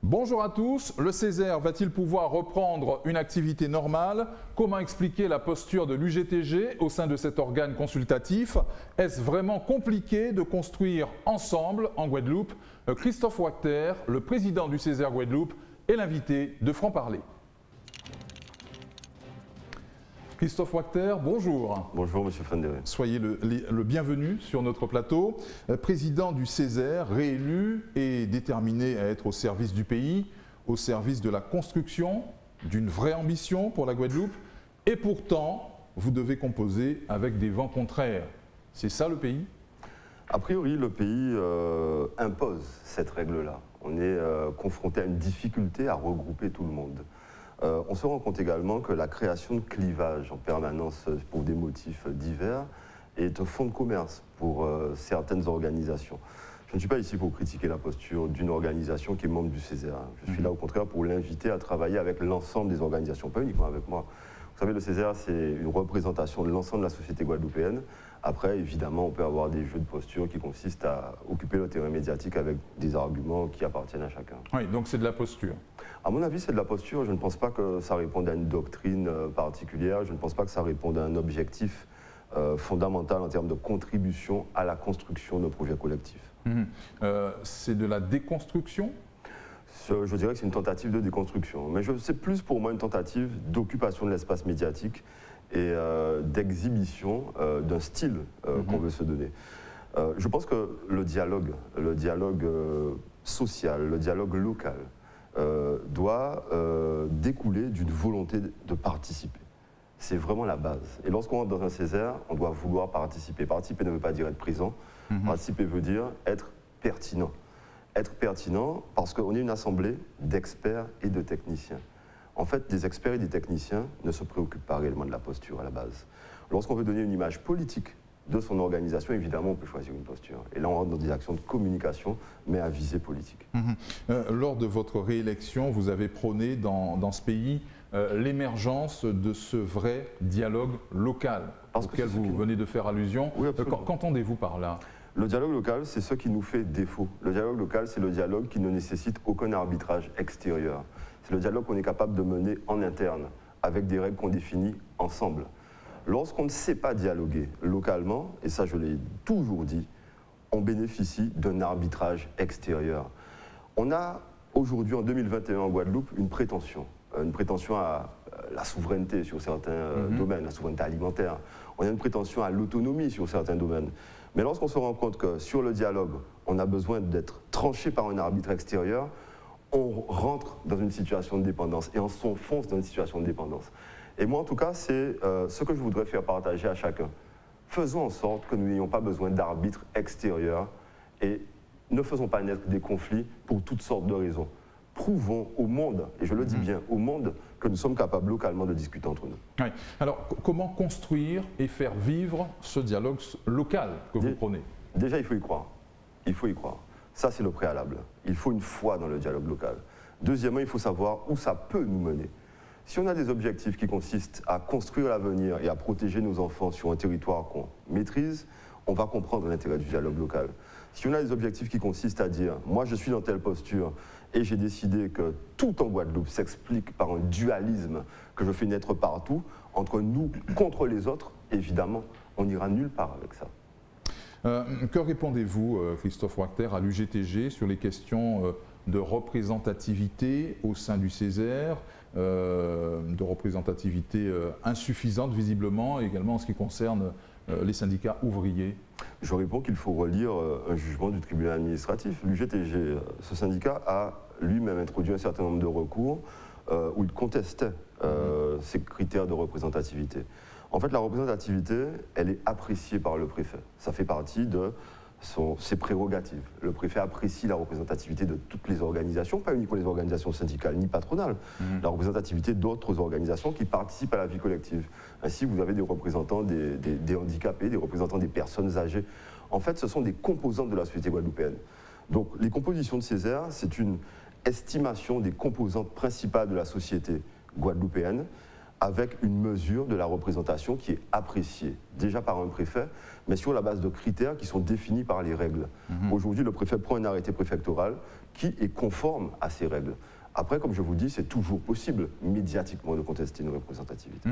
Bonjour à tous, le Césaire va-t-il pouvoir reprendre une activité normale? Comment expliquer la posture de l'UGTG au sein de cet organe consultatif? Est-ce vraiment compliqué de construire ensemble en Guadeloupe? Christophe Wachter, le président du Césaire Guadeloupe, est l'invité de Franc-Parler. Christophe Wachter, bonjour. Bonjour Monsieur Fendere. Soyez le bienvenu sur notre plateau. Président du Césaire, réélu et déterminé à être au service du pays, au service de la construction, d'une vraie ambition pour la Guadeloupe. Et pourtant, vous devez composer avec des vents contraires. C'est ça le pays? A priori, le pays impose cette règle-là. On est confronté à une difficulté à regrouper tout le monde. On se rend compte également que la création de clivages en permanence pour des motifs divers est un fonds de commerce pour certaines organisations. Je ne suis pas ici pour critiquer la posture d'une organisation qui est membre du Césaire. Je suis là au contraire pour l'inviter à travailler avec l'ensemble des organisations, pas uniquement avec moi. Vous savez, le Césaire, c'est une représentation de l'ensemble de la société guadeloupéenne. Après, évidemment, on peut avoir des jeux de posture qui consistent à occuper le terrain médiatique avec des arguments qui appartiennent à chacun. Oui, donc c'est de la posture. À mon avis, c'est de la posture. Je ne pense pas que ça réponde à une doctrine particulière. Je ne pense pas que ça réponde à un objectif fondamental en termes de contribution à la construction de projets collectifs. C'est de la déconstruction? Je dirais que c'est une tentative de déconstruction. Mais c'est plus pour moi une tentative d'occupation de l'espace médiatique et d'exhibition d'un style qu'on veut se donner. Je pense que le dialogue social, le dialogue local doit découler d'une volonté de participer. C'est vraiment la base. Et lorsqu'on entre dans un Césaire, on doit vouloir participer. Participer ne veut pas dire être présent. Participer veut dire être pertinent. Être pertinent parce qu'on est une assemblée d'experts et de techniciens. En fait, des experts et des techniciens ne se préoccupent pas réellement de la posture à la base. Lorsqu'on veut donner une image politique de son organisation, évidemment, on peut choisir une posture. Et là, on rentre dans des actions de communication, mais à visée politique. Lors de votre réélection, vous avez prôné dans ce pays l'émergence de ce vrai dialogue local auquel vous venez de faire allusion. Oui, qu'entendez-vous par là? Le dialogue local, c'est ce qui nous fait défaut. Le dialogue local, c'est le dialogue qui ne nécessite aucun arbitrage extérieur. C'est le dialogue qu'on est capable de mener en interne, avec des règles qu'on définit ensemble. Lorsqu'on ne sait pas dialoguer localement, et ça je l'ai toujours dit, on bénéficie d'un arbitrage extérieur. On a aujourd'hui, en 2021 en Guadeloupe, une prétention à la souveraineté sur certains domaines, la souveraineté alimentaire. On a une prétention à l'autonomie sur certains domaines. Mais lorsqu'on se rend compte que sur le dialogue, on a besoin d'être tranché par un arbitre extérieur, on rentre dans une situation de dépendance et on s'enfonce dans une situation de dépendance. Et moi, en tout cas, c'est ce que je voudrais faire partager à chacun. Faisons en sorte que nous n'ayons pas besoin d'arbitres extérieurs et ne faisons pas naître des conflits pour toutes sortes de raisons. Prouvons au monde, et je le dis bien, au monde, que nous sommes capables localement de discuter entre nous. Oui. Alors, comment construire et faire vivre ce dialogue local que vous prônez? Déjà, il faut y croire. Il faut y croire. Ça, c'est le préalable. Il faut une foi dans le dialogue local. Deuxièmement, il faut savoir où ça peut nous mener. Si on a des objectifs qui consistent à construire l'avenir et à protéger nos enfants sur un territoire qu'on maîtrise, on va comprendre l'intérêt du dialogue local. Si on a des objectifs qui consistent à dire « moi je suis dans telle posture et j'ai décidé que tout en Guadeloupe s'explique par un dualisme que je fais naître partout, entre nous contre les autres », évidemment, on n'ira nulle part avec ça. Que répondez-vous, Christophe Wachter, à l'UGTG sur les questions de représentativité au sein du Césaire, de représentativité insuffisante visiblement, également en ce qui concerne les syndicats ouvriers? Je réponds qu'il faut relire un jugement du tribunal administratif. L'UGTG, ce syndicat, a lui-même introduit un certain nombre de recours où il contestait ces critères de représentativité. En fait, la représentativité, elle est appréciée par le préfet. Ça fait partie de ses prérogatives. Le préfet apprécie la représentativité de toutes les organisations, pas uniquement les organisations syndicales ni patronales, la représentativité d'autres organisations qui participent à la vie collective. Ainsi, vous avez des représentants des handicapés, des représentants des personnes âgées. En fait, ce sont des composantes de la société guadeloupéenne. Donc, les compositions de Césaire, c'est une estimation des composantes principales de la société guadeloupéenne avec une mesure de la représentation qui est appréciée, déjà par un préfet, mais sur la base de critères qui sont définis par les règles. Aujourd'hui, le préfet prend un arrêté préfectoral qui est conforme à ces règles. Après, comme je vous dis, c'est toujours possible, médiatiquement, de contester une représentativité.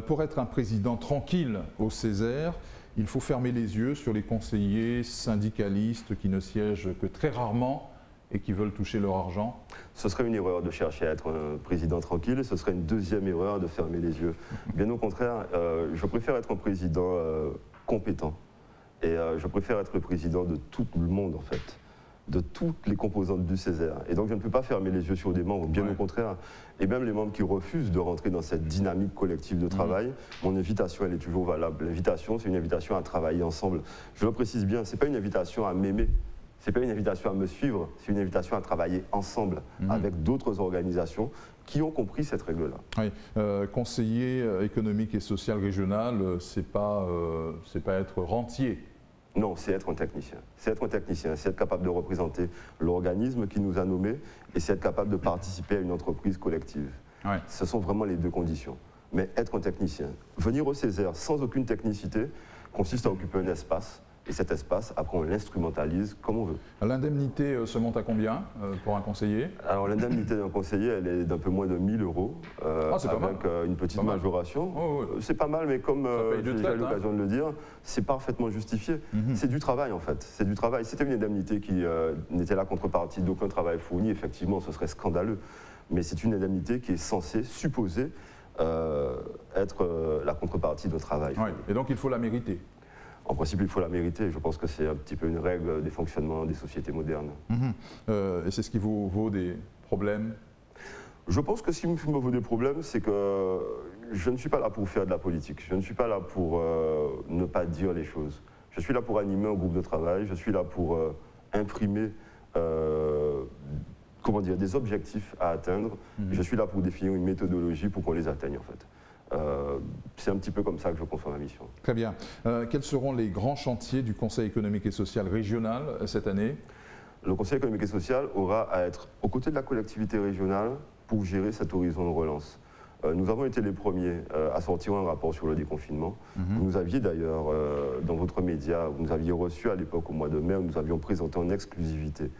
Pour être un président tranquille au Césaire, il faut fermer les yeux sur les conseillers syndicalistes qui ne siègent que très rarement et qui veulent toucher leur argent? Ce serait une erreur de chercher à être un président tranquille, et ce serait une deuxième erreur de fermer les yeux. Bien au contraire, je préfère être un président compétent, et je préfère être le président de tout le monde, en fait, de toutes les composantes du Césaire. Et donc je ne peux pas fermer les yeux sur des membres, bien au contraire. Et même les membres qui refusent de rentrer dans cette dynamique collective de travail, mon invitation, elle est toujours valable. L'invitation, c'est une invitation à travailler ensemble. Je le précise bien, ce n'est pas une invitation à m'aimer. Ce n'est pas une invitation à me suivre, c'est une invitation à travailler ensemble avec d'autres organisations qui ont compris cette règle-là. Oui. Conseiller économique et social régional, c'est pas être rentier. Non, c'est être un technicien. C'est être un technicien, c'est être capable de représenter l'organisme qui nous a nommés et c'est être capable de participer à une entreprise collective. Oui. Ce sont vraiment les deux conditions. Mais être un technicien, venir au Césaire sans aucune technicité consiste à occuper un espace. Et cet espace, après, on l'instrumentalise comme on veut. L'indemnité se monte à combien pour un conseiller? Alors, l'indemnité d'un conseiller, elle est d'un peu moins de 1 000 €, avec une petite majoration. Oh, oui. C'est pas mal, mais comme j'ai déjà eu l'occasion de le dire, c'est parfaitement justifié. C'est du travail, en fait. C'est du travail. C'était une indemnité qui n'était la contrepartie d'aucun travail fourni. Effectivement, ce serait scandaleux. Mais c'est une indemnité qui est censée, supposée, être la contrepartie d'un travail. Oui. Et donc, il faut la mériter. En principe, il faut la mériter. Je pense que c'est un petit peu une règle des fonctionnements des sociétés modernes. Et c'est ce qui vous vaut des problèmes? Je pense que ce qui me vaut des problèmes, c'est que je ne suis pas là pour faire de la politique. Je ne suis pas là pour ne pas dire les choses. Je suis là pour animer un groupe de travail. Je suis là pour imprimer des objectifs à atteindre. Je suis là pour définir une méthodologie pour qu'on les atteigne, en fait. C'est un petit peu comme ça que je conçois ma mission. Très bien. Quels seront les grands chantiers du Conseil économique et social régional cette année? Le Conseil économique et social aura à être aux côtés de la collectivité régionale pour gérer cet horizon de relance. Nous avons été les premiers à sortir un rapport sur le déconfinement. Vous nous aviez d'ailleurs, dans votre média, vous nous aviez reçu à l'époque au mois de mai, où nous avions présenté en exclusivité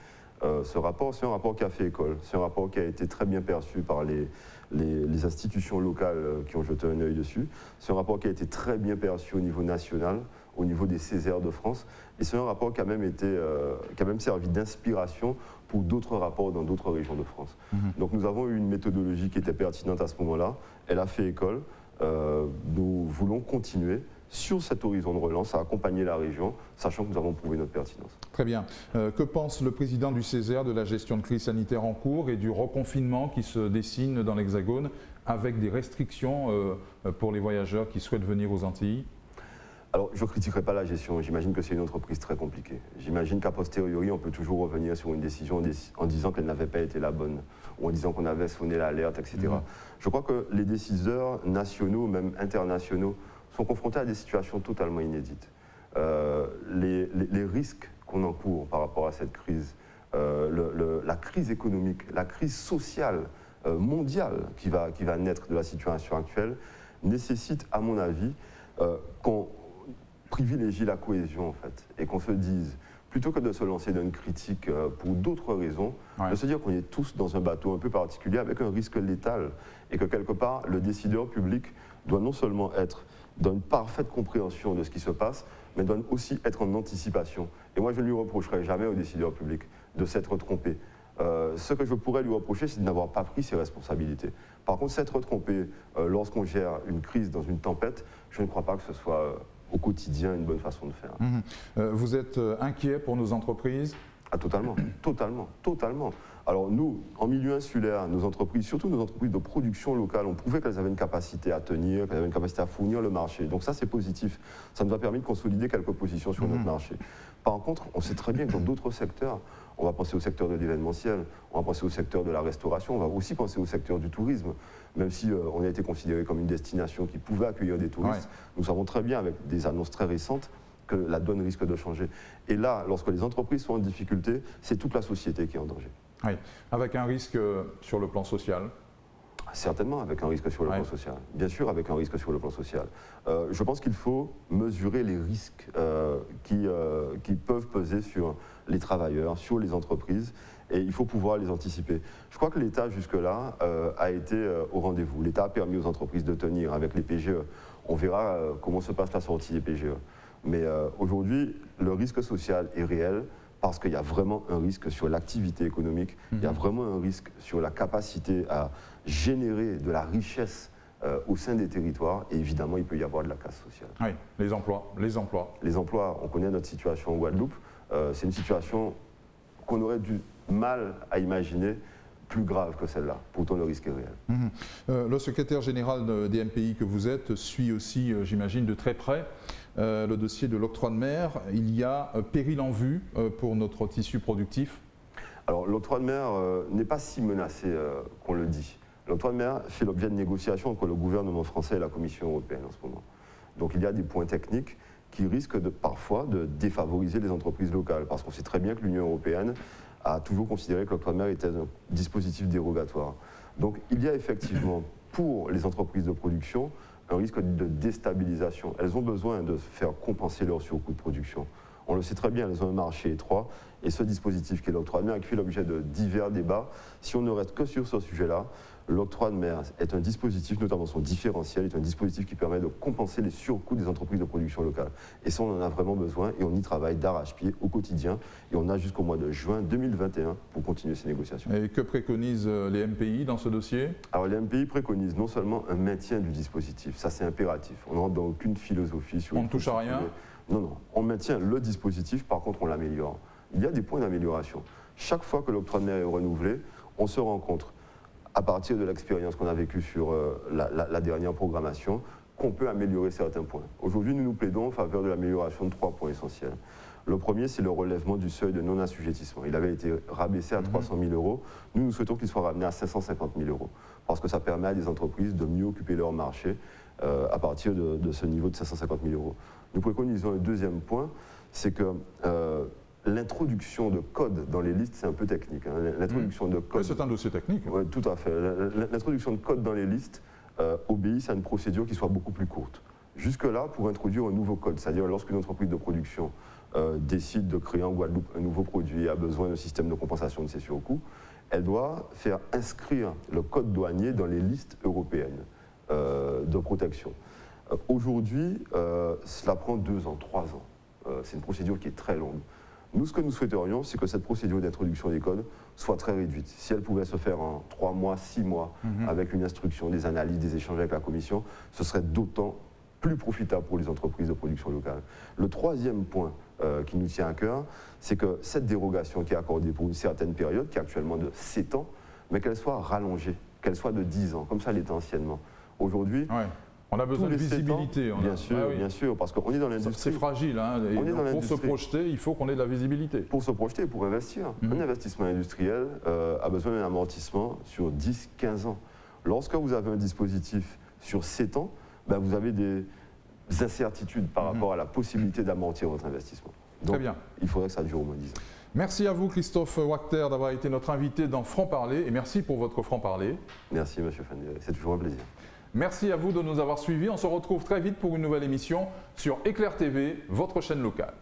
ce rapport. C'est un rapport qui a fait école. C'est un rapport qui a été très bien perçu par les institutions locales qui ont jeté un œil dessus. C'est un rapport qui a été très bien perçu au niveau national, au niveau des Césaires de France. Et c'est un rapport qui a même servi d'inspiration pour d'autres rapports dans d'autres régions de France. Donc nous avons eu une méthodologie qui était pertinente à ce moment-là. Elle a fait école. Nous voulons continuer sur cet horizon de relance à accompagner la région, sachant que nous avons prouvé notre pertinence. Très bien. Que pense le président du Césaire de la gestion de crise sanitaire en cours et du reconfinement qui se dessine dans l'Hexagone avec des restrictions pour les voyageurs qui souhaitent venir aux Antilles? Alors, je ne critiquerai pas la gestion. J'imagine que c'est une entreprise très compliquée. J'imagine qu'à posteriori, on peut toujours revenir sur une décision en disant qu'elle n'avait pas été la bonne, ou en disant qu'on avait sonné l'alerte, etc. Je crois que les décideurs nationaux, même internationaux, sont confrontés à des situations totalement inédites. Les risques qu'on encourt par rapport à cette crise, la crise économique, la crise sociale mondiale qui va naître de la situation actuelle, nécessitent, à mon avis, qu'on privilégie la cohésion, en fait, et qu'on se dise, plutôt que de se lancer dans une critique pour d'autres raisons, de se dire qu'on est tous dans un bateau un peu particulier avec un risque létal, et que quelque part, le décideur public doit non seulement être dans une parfaite compréhension de ce qui se passe, mais doit aussi être en anticipation. Et moi, je ne lui reprocherai jamais au décideur public de s'être trompé. Ce que je pourrais lui reprocher, c'est de n'avoir pas pris ses responsabilités. Par contre, s'être trompé lorsqu'on gère une crise dans une tempête, je ne crois pas que ce soit au quotidien une bonne façon de faire. Vous êtes inquiet pour nos entreprises? Ah, totalement, totalement. Alors nous, en milieu insulaire, nos entreprises, surtout nos entreprises de production locale, on prouvait qu'elles avaient une capacité à tenir, qu'elles avaient une capacité à fournir le marché. Donc ça, c'est positif. Ça nous a permis de consolider quelques positions sur notre marché. Par contre, on sait très bien que dans d'autres secteurs, on va penser au secteur de l'événementiel, on va penser au secteur de la restauration, on va aussi penser au secteur du tourisme, même si on a été considéré comme une destination qui pouvait accueillir des touristes. Nous savons très bien, avec des annonces très récentes, que la donne risque de changer. Et là, lorsque les entreprises sont en difficulté, c'est toute la société qui est en danger. Oui, avec un risque sur le plan social. Certainement avec un risque sur le plan social. Bien sûr avec un risque sur le plan social. Je pense qu'il faut mesurer les risques qui peuvent peser sur les travailleurs, sur les entreprises, et il faut pouvoir les anticiper. Je crois que l'État jusque-là a été au rendez-vous. L'État a permis aux entreprises de tenir avec les PGE. On verra comment se passe la sortie des PGE. Mais aujourd'hui, le risque social est réel, parce qu'il y a vraiment un risque sur l'activité économique, il y a vraiment un risque sur la capacité à générer de la richesse au sein des territoires, et évidemment il peut y avoir de la casse sociale. Oui, les emplois. Les emplois, on connaît notre situation en Guadeloupe, c'est une situation qu'on aurait du mal à imaginer plus grave que celle-là, pourtant le risque est réel. Le secrétaire général des MPI que vous êtes suit aussi, j'imagine, de très près le dossier de l'octroi de mer. Il y a péril en vue pour notre tissu productif. Alors l'octroi de mer n'est pas si menacé qu'on le dit. L'octroi de mer fait l'objet de négociations entre le gouvernement français et la Commission européenne en ce moment. Donc il y a des points techniques qui risquent parfois de défavoriser les entreprises locales, parce qu'on sait très bien que l'Union européenne a toujours considéré que l'octroi de mer était un dispositif dérogatoire. Donc il y a effectivement pour les entreprises de production un risque de déstabilisation. Elles ont besoin de faire compenser leur surcoût de production. On le sait très bien, elles ont un marché étroit, et ce dispositif qui est l'octroi de mer, qui fait l'objet de divers débats, si on ne reste que sur ce sujet-là, l'octroi de mer est un dispositif, notamment son différentiel, est un dispositif qui permet de compenser les surcoûts des entreprises de production locale. Et ça, on en a vraiment besoin, et on y travaille d'arrache-pied au quotidien, et on a jusqu'au mois de juin 2021 pour continuer ces négociations. Et que préconisent les MPI dans ce dossier? Alors les MPI préconisent non seulement un maintien du dispositif, ça c'est impératif, on n'entre dans aucune philosophie sur... On ne touche à rien? Non, non, on maintient le dispositif, par contre on l'améliore. Il y a des points d'amélioration. Chaque fois que l'octroi de mer est renouvelé, on se rencontre, à partir de l'expérience qu'on a vécue sur la dernière programmation, qu'on peut améliorer certains points. Aujourd'hui, nous nous plaidons en faveur de l'amélioration de 3 points essentiels. Le premier, c'est le relèvement du seuil de non-assujettissement. Il avait été rabaissé à 300 000 euros. Nous souhaitons qu'il soit ramené à 550 000 euros, parce que ça permet à des entreprises de mieux occuper leur marché à partir de ce niveau de 550 000 euros. Nous préconisons un deuxième point, c'est que l'introduction de codes dans les listes, c'est un peu technique. Hein. L'introduction de codes... C'est un dossier technique. Oui, tout à fait. L'introduction de codes dans les listes obéit à une procédure qui soit beaucoup plus courte. Jusque-là, pour introduire un nouveau code, c'est-à-dire lorsqu'une entreprise de production décide de créer en Guadeloupe un nouveau produit et a besoin d'un système de compensation de ses surcoûts, elle doit faire inscrire le code douanier dans les listes européennes de protection. Aujourd'hui, cela prend 2 ans, 3 ans. C'est une procédure qui est très longue. Nous, ce que nous souhaiterions, c'est que cette procédure d'introduction des codes soit très réduite. Si elle pouvait se faire en 3 mois, 6 mois, avec une instruction, des analyses, des échanges avec la Commission, ce serait d'autant plus profitable pour les entreprises de production locale. Le troisième point qui nous tient à cœur, c'est que cette dérogation qui est accordée pour une certaine période, qui est actuellement de 7 ans, mais qu'elle soit rallongée, qu'elle soit de 10 ans, comme ça l'était anciennement. Aujourd'hui... Ouais. On a besoin de visibilité. Bien sûr, parce qu'on est dans l'industrie. C'est fragile, hein, et pour se projeter, il faut qu'on ait de la visibilité. Pour se projeter, pour investir. Un investissement industriel a besoin d'un amortissement sur 10-15 ans. Lorsque vous avez un dispositif sur 7 ans, ben vous avez des incertitudes par rapport à la possibilité d'amortir votre investissement. Donc, très bien. Il faudrait que ça dure au moins 10 ans. Merci à vous, Christophe Wachter, d'avoir été notre invité dans Franc-Parler, et merci pour votre franc-parler. Merci, M. Fandel, c'est toujours un plaisir. Merci à vous de nous avoir suivis. On se retrouve très vite pour une nouvelle émission sur Éclair TV, votre chaîne locale.